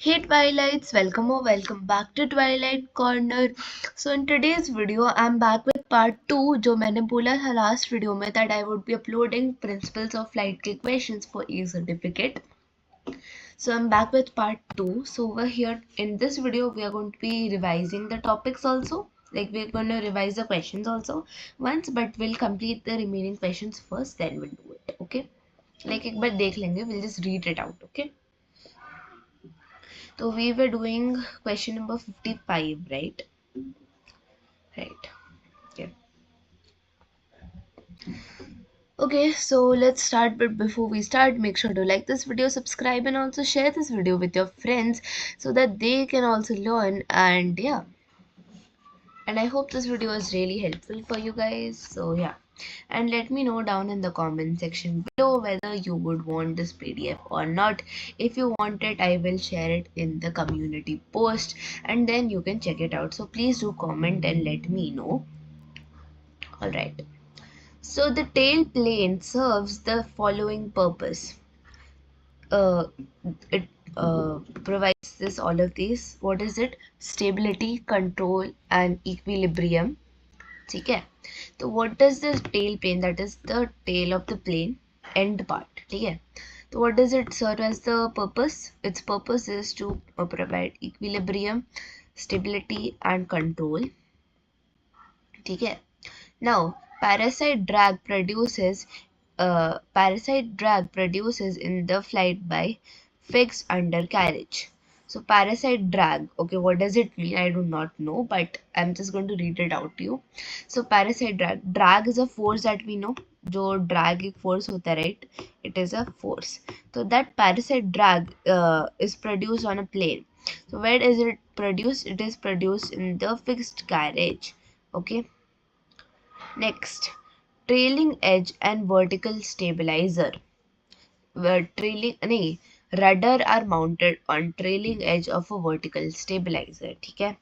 Hey Twilights, welcome or welcome back to Twilight Corner. So in today's video, I'm back with part 2 जो मैंने बोला था last video में that I would be uploading principles of flight के questions for A certificate. So I'm back with part 2. So over here in this video, we are going to be revising the topics also. Like we're going to revise the questions also once, but we'll complete the remaining questions first, then we'll do it. Okay? Like एक बार देख लेंगे, we'll just read it out. Okay? So we were doing question number 55, right? Right. Okay. Okay, so let's start. But before we start, make sure to like this video, subscribe, and also share this video with your friends so that they can also learn. And yeah, and I hope this video is really helpful for you guys. So yeah, and let me know down in the comment section below whether you would want this PDF or not. If you want it, I will share it in the community post and then you can check it out. So please do comment and let me know. Alright, so the tail plane serves the following purpose. It provides this all of these. What is it? Stability, control and equilibrium. ठीक है, तो what does the tail plane, that is the tail of the plane, end part, ठीक है, so what does it serve as the purpose? Its purpose is to provide equilibrium, stability and control, ठीक है. Now parasite drag produces in the flight by fixed undercarriage. So parasite drag, okay, what does it mean? I do not know, but I'm just going to read it out to you. So parasite drag is a force that we know. जो drag एक force होता है, right? It is a force. So that parasite drag is produced on a plane. So where is it produced? It is produced in the fixed carriage. Okay. Next, trailing edge and vertical stabilizer. Rudder are mounted on trailing edge of a vertical stabilizer. ठीक है,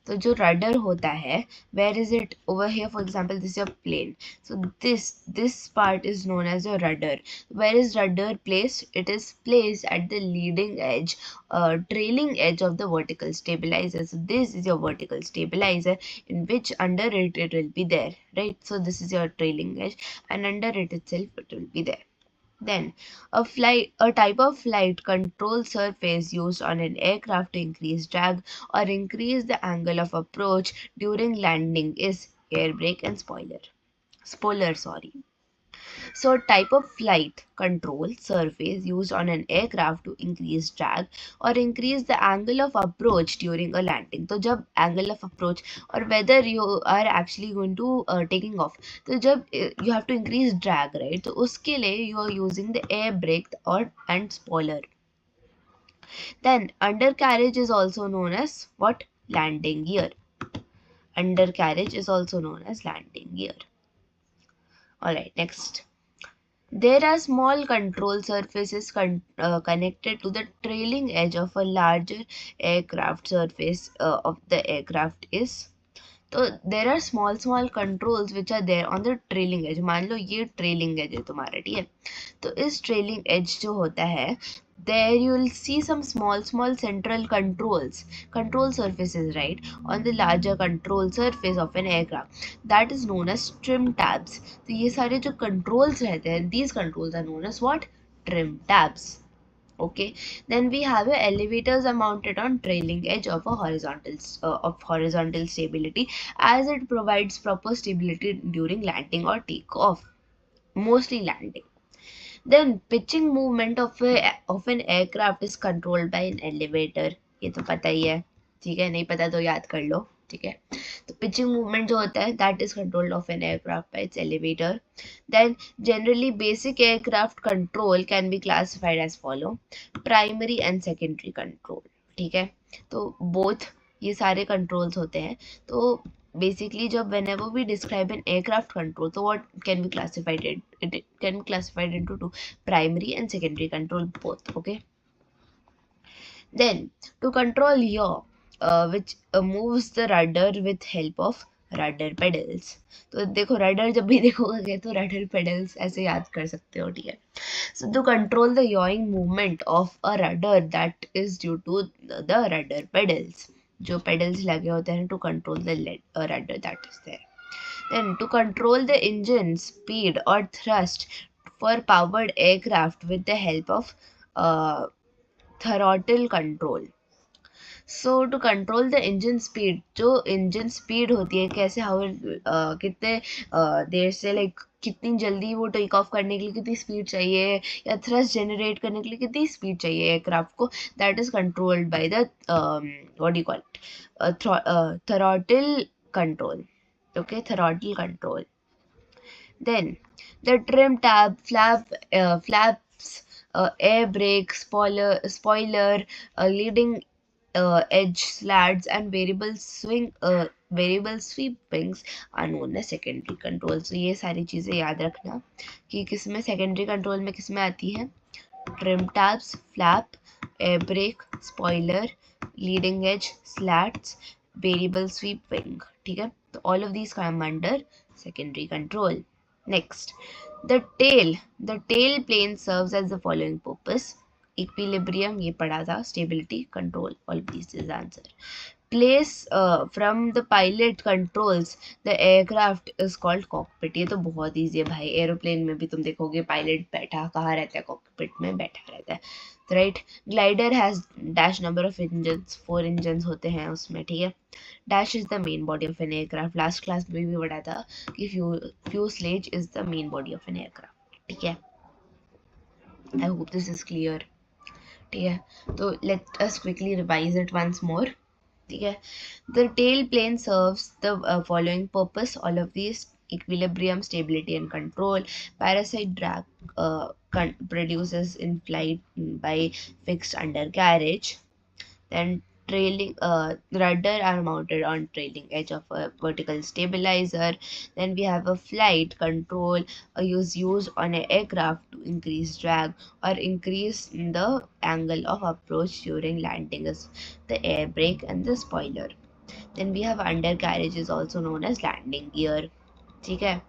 तो जो rudder होता है, where is it? Over here, for example, this is your plane. So this part is known as your rudder. Where is rudder placed? It is placed at the leading edge, trailing edge of the vertical stabilizer. So this is your vertical stabilizer, in which under it will be there, right? So this is your trailing edge, and under it itself it will be there. Then, a type of flight control surface used on an aircraft to increase drag or increase the angle of approach during landing is air brake and spoiler. So, type of flight control surface used on an aircraft to increase drag or increase the angle of approach during a landing. तो जब angle of approach or whether you are actually going to taking off, तो जब you have to increase drag, right? तो उसके लिए you are using the air brake and spoiler. Then undercarriage is also known as what? Landing gear. Undercarriage is also known as landing gear. Alright, next. There are small control surfaces connected to the trailing edge of a larger aircraft surface of the aircraft is. So there are small controls which are there on the trailing edge. मान लो ये trailing edge है तुम्हारा, ठीक है, तो इस trailing edge जो होता है, there you will see some small central control surfaces, right, on the larger control surface of an aircraft, that is known as trim tabs. तो ये सारे जो controls रहते हैं, these controls are known as what? Trim tabs. Okay, then we have your elevators are mounted on trailing edge of a horizontal stability, as it provides proper stability during landing or takeoff, mostly landing. Then pitching movement of an aircraft is controlled by an elevator. ये तो पता ही है, ठीक है, नहीं पता तो याद कर लो, ठीक है. तो pitching movement जो होता है, that is controlled of an aircraft by its elevator. Then generally basic aircraft control can be classified as follow: primary and secondary control. ठीक है, तो both ये सारे controls होते हैं. तो basically जब whenever we describe an aircraft control, so what can be classified? It can be classified into two: primary and secondary control, both. Okay, then to control yaw, which moves the rudder with help of rudder pedals. तो देखो rudder जब भी देखोगे तो rudder pedals ऐसे याद कर सकते हो, ठीक है। So to control the yawing movement of a rudder that is due to the rudder pedals, जो pedals लगे होते हैं to control the rudder that is there. Then to control the engine speed or thrust for powered aircraft with the help of throttle control. So to control the engine speed, जो engine speed होती है कैसे कितने देर से like कितनी जल्दी वो take off करने के लिए कितनी स्पीड चाहिए या थ्रस्ट जनरेट करने के लिए कितनी स्पीड चाहिए एयरक्राफ्ट को, that is controlled by the what you call throttle control. Okay, throttle control. Then the trim tab, flaps, air brake, spoiler, leading edge slats and variable sweep wings are known as secondary control. So ये सारी चीजें याद रखना कि किसमें secondary control में किसमें आती है. Trim tabs, flap, air brake, spoiler, leading edge slats, variable sweep wing. ठीक है, तो all of these come under secondary control. Next, the tail plane serves as the following purpose. Equilibrium, ये पढ़ा था. Stability, control, all of these is answer. Place from the pilot controls the aircraft is called cockpit. ये तो बहुत easy है भाई. Aeroplane में भी तुम देखोगे पायलट बैठा कहाँ रहता है, कॉकपिट में बैठा रहता है, right. Glider has dash number of engines, 4 engines होते हैं उसमें, ठीक है. Dash is the main body of an aircraft. Last class में भी पढ़ा था कि fuselage is the main body of an aircraft, ठीक है. I hope this is clear, ठीक है. तो let us quickly revise it once more, ठीक है. The tailplane serves the following purpose, all of this: equilibrium, stability and control. Parasite drag produces in flight by fixed undercarriage. Then trailing rudder are mounted on trailing edge of a vertical stabilizer. Then we have a flight control used on an aircraft to increase drag or increase the angle of approach during landing is the air brake and the spoiler. Then we have undercarriage is also known as landing gear, ठीक है.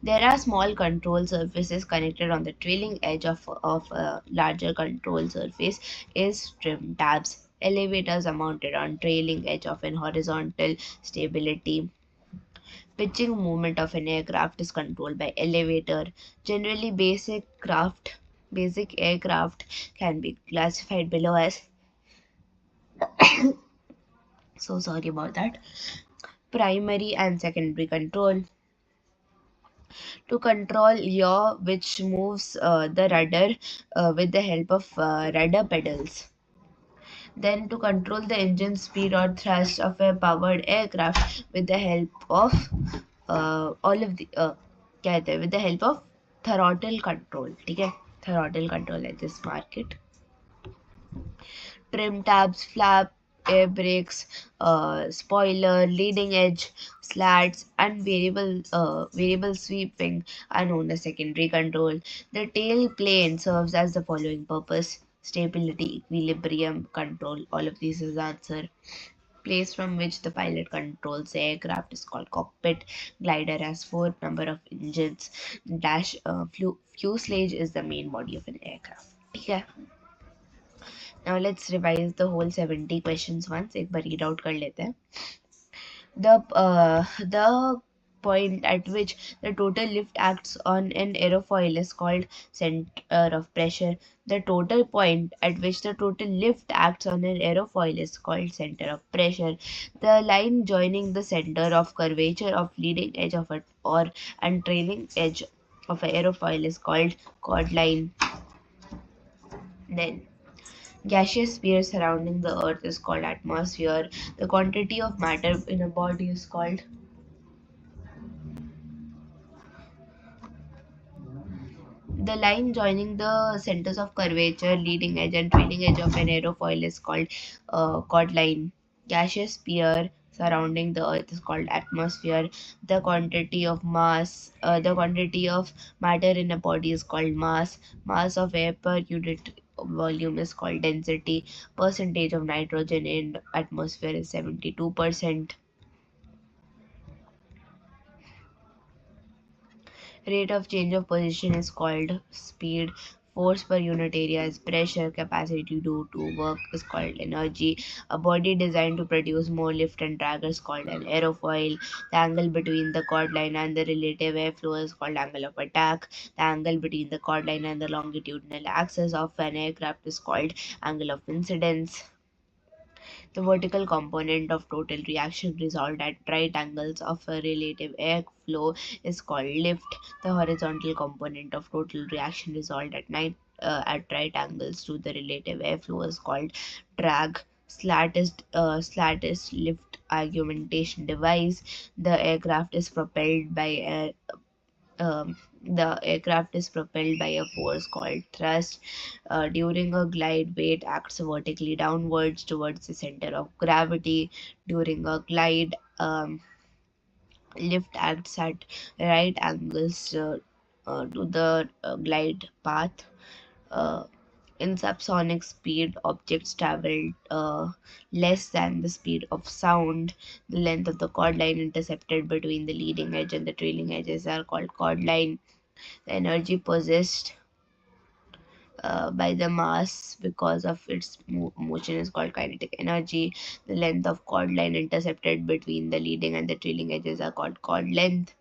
There are small control surfaces connected on the trailing edge of a larger control surface is trim tabs. Elevators are mounted on trailing edge of an horizontal stability. Pitching movement of an aircraft is controlled by elevator. Generally, basic aircraft can be classified below as so sorry about that. Primary and secondary control. To control yaw, which moves the rudder with the help of rudder pedals. Then to control the engine speed or thrust of a powered aircraft with the help of all of the क्या कहते हैं, with the help of throttle control, ठीक है. Throttle control, I just mark it. Trim tabs, flap, air brakes, spoiler, leading edge slats and variable sweep wing are known as secondary control. The tail plane serves as the following purpose: stability, equilibrium, control. All of these is answer. Place from which the pilot controls the aircraft is called cockpit. Glider has 4 number of engines. Dash fuselage is the main body of an aircraft, ठीक है. Now let's revise the whole 70 questions once. एक बार read out कर लेते हैं. The point at which the total lift acts on an aerofoil is called center of pressure. The total point at which the total lift acts on an aerofoil is called center of pressure. The line joining the center of curvature of leading edge of and trailing edge of an aerofoil is called chord line. Then gaseous sphere surrounding the earth is called atmosphere. The quantity of matter in a body is called the line joining the centers of curvature, leading edge and trailing edge of an aerofoil is called chord line. Gaseous sphere surrounding the earth is called atmosphere. The quantity of matter in a body is called mass. Mass of air per unit volume is called density. Percentage of nitrogen in atmosphere is 72%. Rate of change of position is called speed. Force per unit area is pressure. Capacity due to work is called energy. A body designed to produce more lift and drag is called an aerofoil. The angle between the chord line and the relative airflow is called angle of attack. The angle between the chord line and the longitudinal axis of an aircraft is called angle of incidence. The vertical component of total reaction resolved at right angles of a relative airflow is called lift. The horizontal component of total reaction resolved at right angles to the relative airflow is called drag. Slat is lift augmentation device. The aircraft is propelled by air the aircraft is propelled by a force called thrust. During a glide, weight acts vertically downwards towards the center of gravity. During a glide, lift acts at right angles to the glide path. Uh, in subsonic speed, objects travel less than the speed of sound. The length of the chord line intercepted between the leading edge and the trailing edges are called chord line. The energy possessed by the mass because of its motion is called kinetic energy. The length of chord line intercepted between the leading and the trailing edges are called chord length.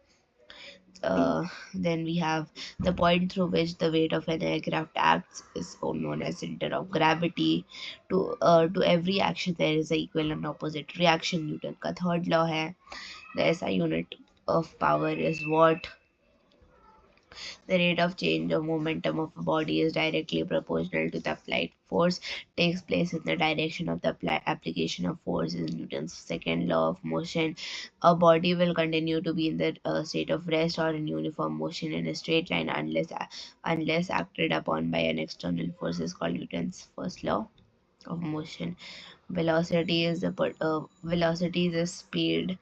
Then we have the point through which the weight of an aircraft acts is known as center of gravity. To every action there is an equal and opposite reaction. Newton का third law है. The SI unit of power is watt. The rate of change of momentum of a body is directly proportional to the applied force. Takes place in the direction of the application of force is Newton's second law of motion. A body will continue to be in the state of rest or in uniform motion in a straight line unless acted upon by an external force is called Newton's first law of motion. Velocity is a speed.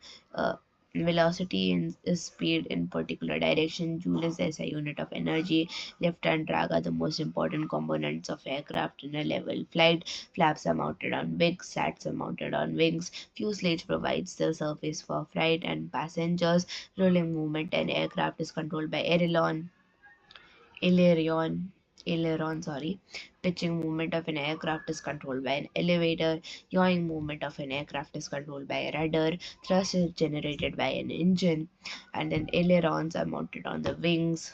Velocity is speed in particular direction. Joule is the SI unit of energy. Lift and drag are the most important components of aircraft in a level flight. Flaps are mounted on wings. Slats are mounted on wings. Fuselage provides the surface for flight and passengers. Rolling movement in aircraft is controlled by aileron aileron. Pitching movement of an aircraft is controlled by an elevator. Yawing movement of an aircraft is controlled by a rudder. Thrust is generated by an engine. And then ailerons are mounted on the wings.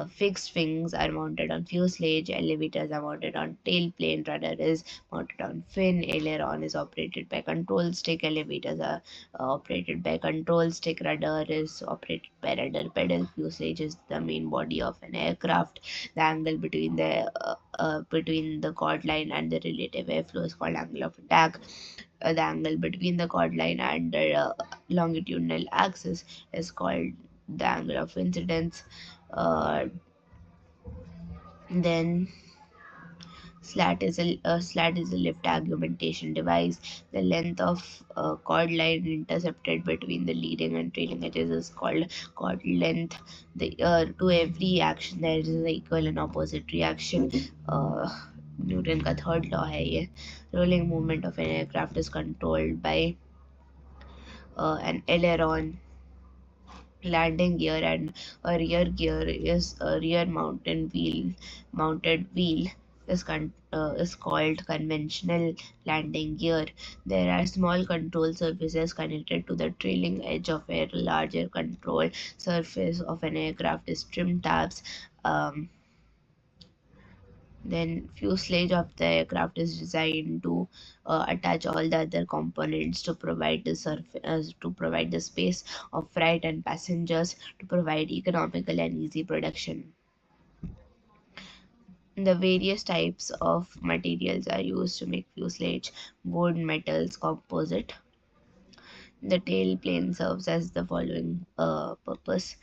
Fixed wings are mounted on fuselage. Elevators are mounted on tailplane. Rudder is mounted on fin. Aileron is operated by control stick. Elevators are operated by control stick. Rudder is operated by rudder pedal. Fuselage is the main body of an aircraft. The angle between the chord line and the relative airflow is called angle of attack. The angle between the chord line and the longitudinal axis is called the angle of incidence. Then slat is a lift augmentation device. The length of chord line intercepted between the leading and trailing edges is called chord length. To every action there is an equal and opposite reaction. Newton का third law है ये. Rolling movement of an aircraft is controlled by an aileron. Landing gear and a rear gear is a rear mounted wheel is called conventional landing gear. There are small control surfaces connected to the trailing edge of a larger control surface of an aircraft is trim tabs. Then fuselage of the aircraft is designed to attach all the other components to provide the space of freight and passengers to provide economical and easy production. The various types of materials are used to make fuselage: wood, metals, composite. The tail plane serves as the following purpose: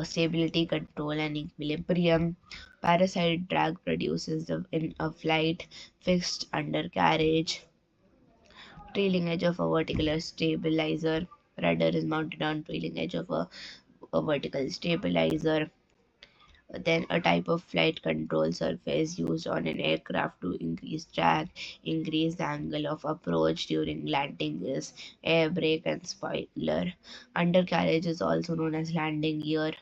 stability, control, and equilibrium. Parasite drag produces in a flight. Fixed undercarriage. Trailing edge of a vertical stabilizer. Rudder is mounted on trailing edge of a vertical stabilizer. Then a type of flight control surface used on an aircraft to increase drag, increase the angle of approach during landing is air brake and spoiler. Undercarriage is also known as landing gear.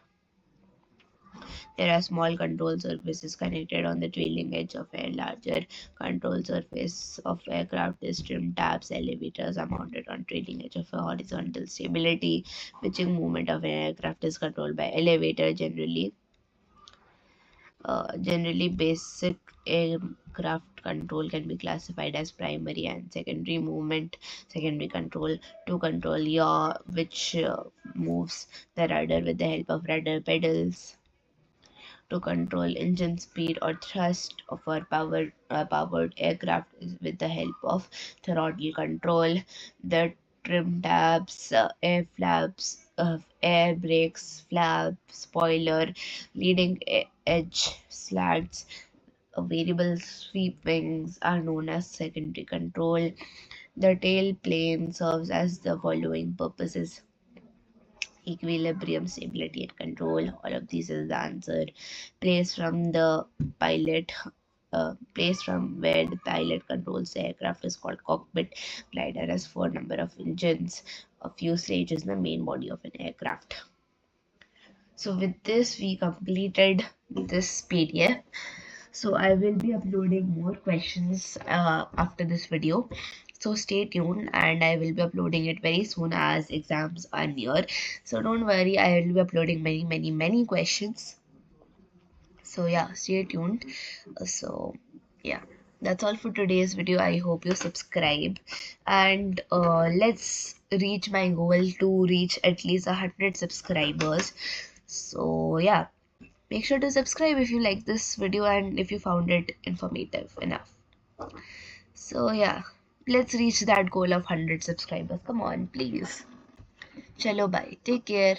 There are small control surfaces connected on the trailing edge of a larger control surface of aircraft is trim tabs. Elevators are mounted on trailing edge of a horizontal stability. Pitching movement of an aircraft is controlled by elevator. Generally, basic aircraft control can be classified as primary and secondary movement. Secondary control to control yaw, which moves the rudder with the help of rudder pedals. To control engine speed or thrust of our powered aircraft is with the help of throttle control. The trim tabs, air flaps, air brakes, flap, spoiler, leading edge slats, variable sweep wings are known as secondary control. The tail plane serves as the following purposes: equilibrium, stability, and control. All of these is the answer. Place from the pilot. Place from where the pilot controls the aircraft is called cockpit. Glider has four number of engines. A fuselage is the main body of an aircraft. So with this, we completed this PDF. So I will be uploading more questions after this video. So stay tuned, and I will be uploading it very soon as exams are near. So don't worry, I will be uploading many questions. So yeah, stay tuned. So yeah, that's all for today's video. I hope you subscribe, and let's reach my goal to reach at least 100 subscribers. So yeah, make sure to subscribe if you like this video and if you found it informative enough. So yeah, let's reach that goal of 100 subscribers. Come on, please. Chalo, bye. Take care.